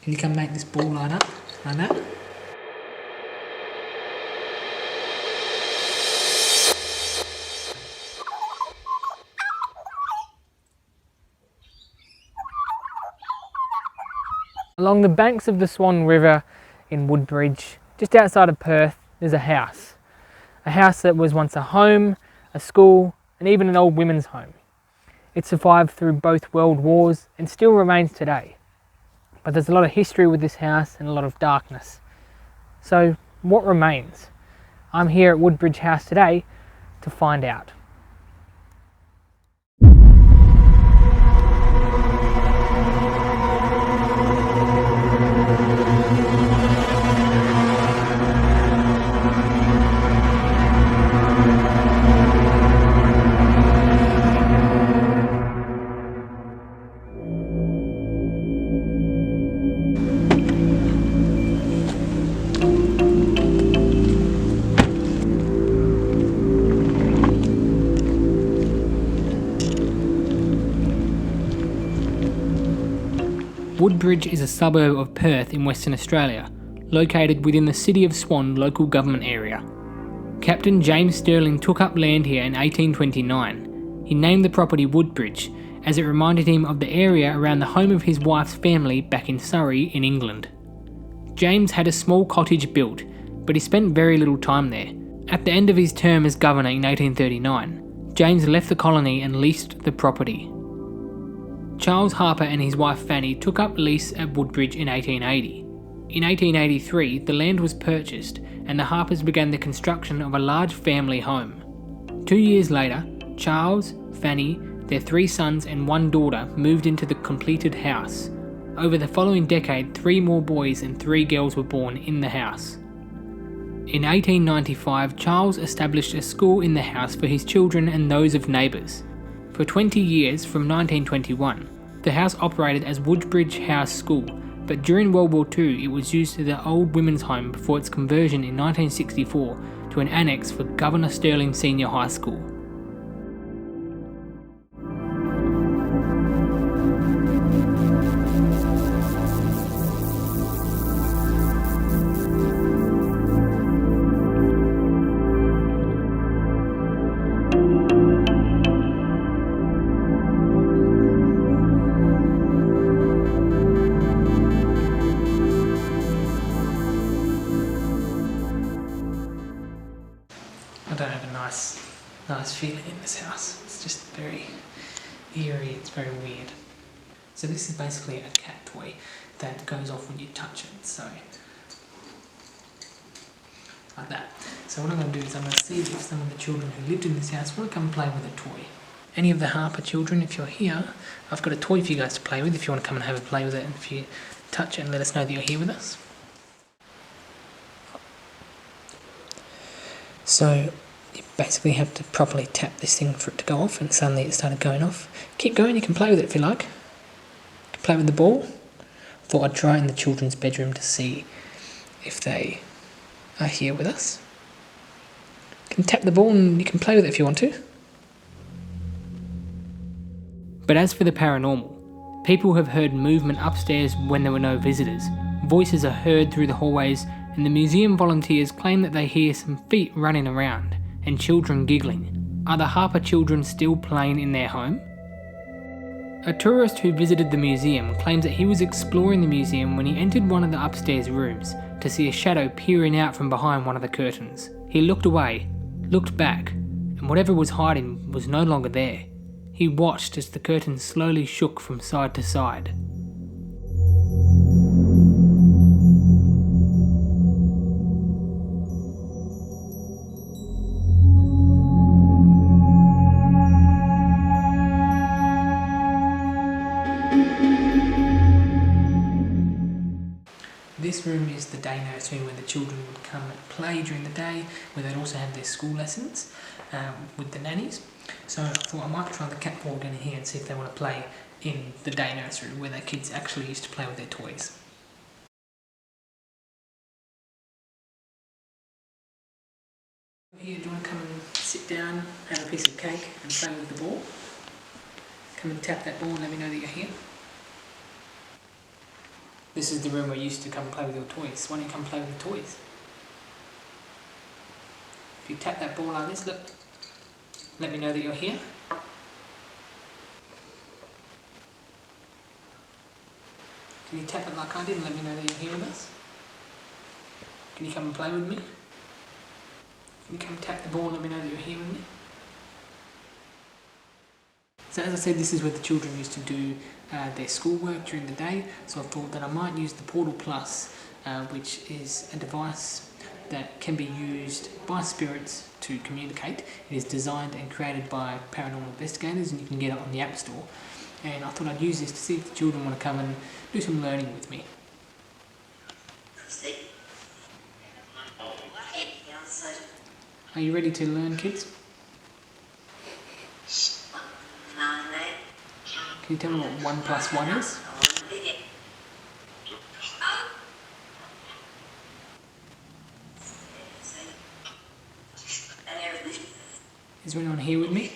Can you come make this ball line up like that? Along the banks of the Swan River in Woodbridge, just outside of Perth, there's a house. A house that was once a home, a school, and even an old women's home. It survived through both world wars and still remains today. But there's a lot of history with this house and a lot of darkness. So what remains? I'm here at Woodbridge House today to find out. Woodbridge is a suburb of Perth in Western Australia, located within the City of Swan local government area. Captain James Stirling took up land here in 1829. He named the property Woodbridge, as it reminded him of the area around the home of his wife's family back in Surrey in England. James had a small cottage built, but he spent very little time there. At the end of his term as governor in 1839, James left the colony and leased the property. Charles Harper and his wife Fanny took up lease at Woodbridge in 1880. In 1883, the land was purchased and the Harpers began the construction of a large family home. 2 years later, Charles, Fanny, their 3 sons and 1 daughter moved into the completed house. Over the following decade, 3 more boys and 3 girls were born in the house. In 1895, Charles established a school in the house for his children and those of neighbours. For 20 years, from 1921, the house operated as Woodbridge House School, but during World War II it was used as the old women's home before its conversion in 1964 to an annex for Governor Stirling Senior High School. I don't have a nice feeling in this house. It's just very eerie, it's very weird. So this is basically a cat toy that goes off when you touch it, so like that. So what I'm going to do is I'm going to see if some of the children who lived in this house want to come play with a toy. Any of the Harper children, if you're here, I've got a toy for you guys to play with if you want to come and have a play with it, and if you touch it and let us know that you're here with us. So you basically have to properly tap this thing for it to go off, and suddenly it started going off. Keep going, you can play with it if you like. You can play with the ball. I thought I'd try it in the children's bedroom to see if they are here with us. You can tap the ball and you can play with it if you want to. But as for the paranormal, people have heard movement upstairs when there were no visitors. Voices are heard through the hallways, and the museum volunteers claim that they hear some feet running around and children giggling. Are the Harper children still playing in their home? A tourist who visited the museum claims that he was exploring the museum when he entered one of the upstairs rooms to see a shadow peering out from behind one of the curtains. He looked away, looked back, and whatever was hiding was no longer there. He watched as the curtain slowly shook from side to side. This room is the day nursery where the children would come and play during the day, where they'd also have their school lessons with the nannies. So I thought I might try the cat ball down here and see if they want to play in the day nursery where their kids actually used to play with their toys. Here, do you want to come and sit down, have a piece of cake and play with the ball? Come and tap that ball and let me know that you're here. This is the room where you used to come play with your toys. Why don't you come play with your toys? If you tap that ball like this, look, let me know that you're here. Can you tap it like I did and let me know that you're here with us? Can you come and play with me? Can you come tap the ball and let me know that you're here with me? So as I said, this is where the children used to do their schoolwork during the day, so I thought that I might use the Portal Plus, which is a device that can be used by spirits to communicate. It is designed and created by paranormal investigators, and you can get it on the App Store. And I thought I'd use this to see if the children want to come and do some learning with me. Are you ready to learn, kids? Can you tell me what 1 plus 1 is? Is there anyone here with me?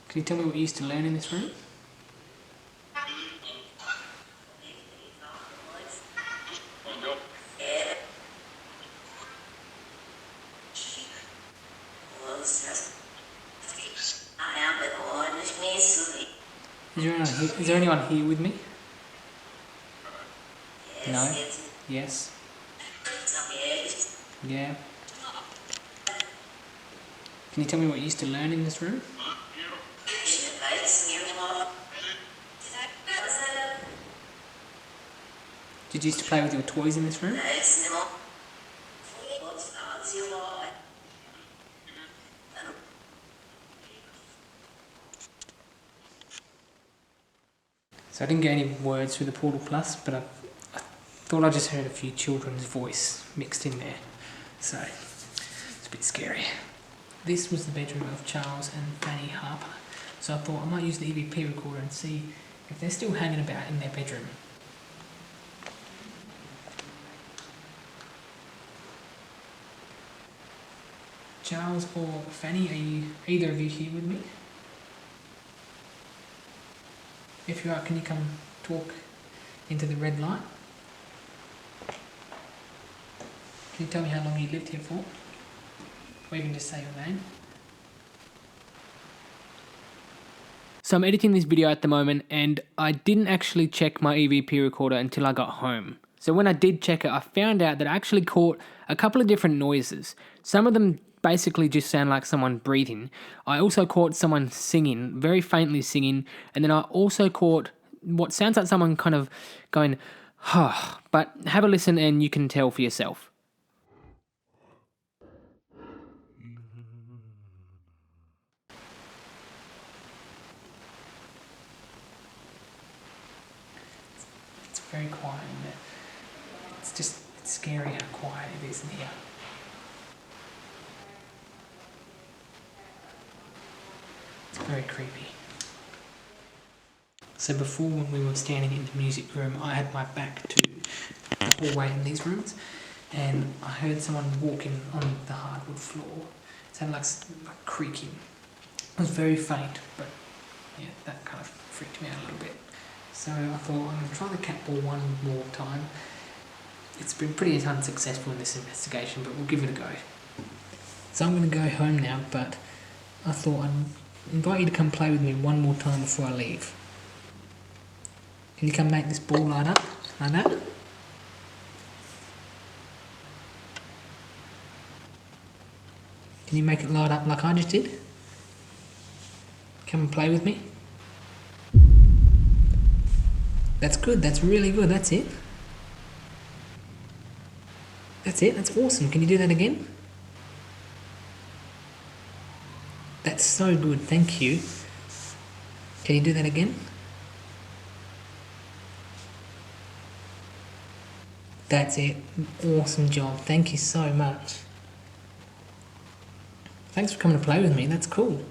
Can you tell me what you used to learn in this room? Is there anyone here with me? No? Yes? Yeah? Can you tell me what you used to learn in this room? Did you used to play with your toys in this room? So I didn't get any words through the Portal Plus, but I thought I just heard a few children's voice mixed in there. So it's a bit scary. This was the bedroom of Charles and Fanny Harper. So I thought I might use the EVP recorder and see if they're still hanging about in their bedroom. Charles or Fanny, are either of you here with me? If you are, can you come talk into the red light? Can you tell me how long you lived here for? Or even just say your name? So I'm editing this video at the moment, and I didn't actually check my EVP recorder until I got home. So when I did check it, I found out that I actually caught a couple of different noises. Some of them basically just sound like someone breathing. I also caught someone singing, very faintly singing, and then I also caught what sounds like someone kind of going, huh. But have a listen and you can tell for yourself. It's very quiet in there. It's scary how quiet it is in here. It's very creepy. So before, when we were standing in the music room, I had my back to the hallway in these rooms, and I heard someone walking on the hardwood floor. It sounded like creaking. It was very faint, but yeah, that kind of freaked me out a little bit. So I thought, I'm going to try the cat ball one more time. It's been pretty unsuccessful in this investigation, but we'll give it a go. So I'm going to go home now, but I thought I'd invite you to come play with me one more time before I leave. Can you come make this ball light up like that? Can you make it light up like I just did? Come and play with me. That's good, that's really good, that's it. That's it, that's awesome. Can you do that again? That's so good, thank you. Can you do that again? That's it. Awesome job. Thank you so much. Thanks for coming to play with me. That's cool.